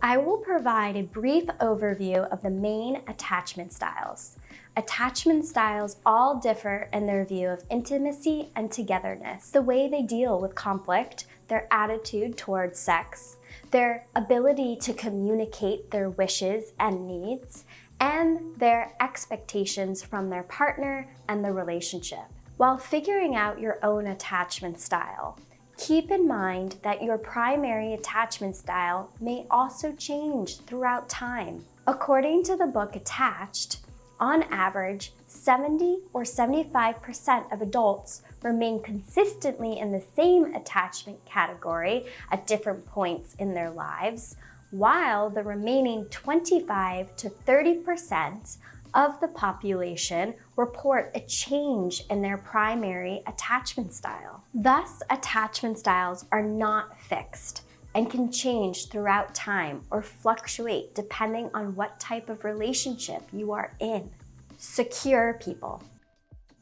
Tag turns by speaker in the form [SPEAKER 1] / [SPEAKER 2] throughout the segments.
[SPEAKER 1] I will provide a brief overview of the main attachment styles. Attachment styles all differ in their view of intimacy and togetherness, the way they deal with conflict, their attitude towards sex, their ability to communicate their wishes and needs, and their expectations from their partner and the relationship. While figuring out your own attachment style, keep in mind that your primary attachment style may also change throughout time. According to the book Attached, on average, 70 or 75% of adults remain consistently in the same attachment category at different points in their lives, while the remaining 25 to 30% of the population report a change in their primary attachment style. Thus, attachment styles are not fixed and can change throughout time or fluctuate depending on what type of relationship you are in. Secure people.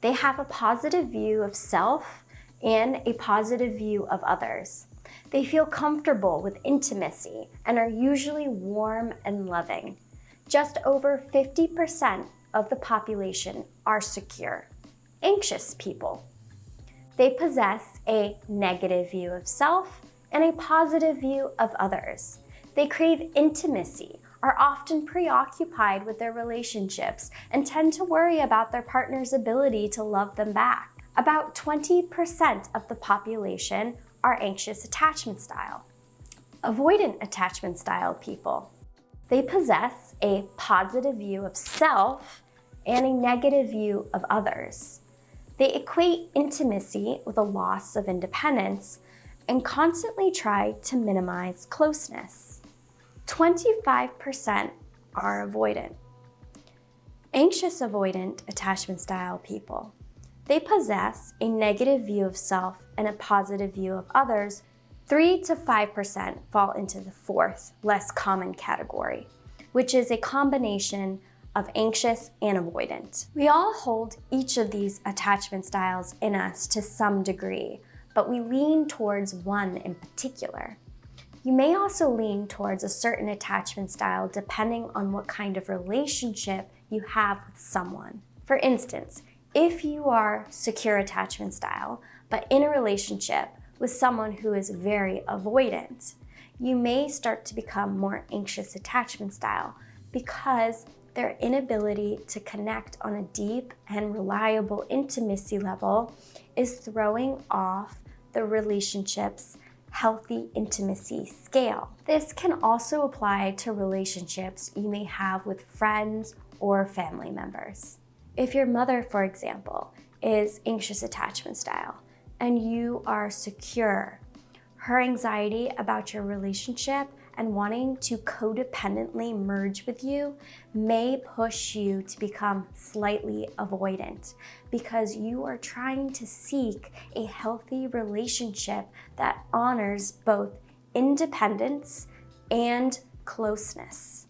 [SPEAKER 1] They have a positive view of self and a positive view of others. They feel comfortable with intimacy and are usually warm and loving. Just over 50% of the population are secure. Anxious people. They possess a negative view of self and a positive view of others. They crave intimacy, are often preoccupied with their relationships, and tend to worry about their partner's ability to love them back. About 20% of the population are anxious attachment style. Avoidant attachment style people. They possess a positive view of self and a negative view of others. They equate intimacy with a loss of independence and constantly try to minimize closeness. 25% are avoidant. Anxious avoidant attachment style people. They possess a negative view of self and a positive view of others. 3 to 5% fall into the fourth, less common category, which is a combination of anxious and avoidant. We all hold each of these attachment styles in us to some degree, but we lean towards one in particular. You may also lean towards a certain attachment style depending on what kind of relationship you have with someone. For instance, if you are secure attachment style, but in a relationship with someone who is very avoidant, you may start to become more anxious attachment style because their inability to connect on a deep and reliable intimacy level is throwing off the relationship's healthy intimacy scale. This can also apply to relationships you may have with friends or family members. If your mother, for example, is anxious attachment style and you are secure, her anxiety about your relationship and wanting to codependently merge with you may push you to become slightly avoidant because you are trying to seek a healthy relationship that honors both independence and closeness.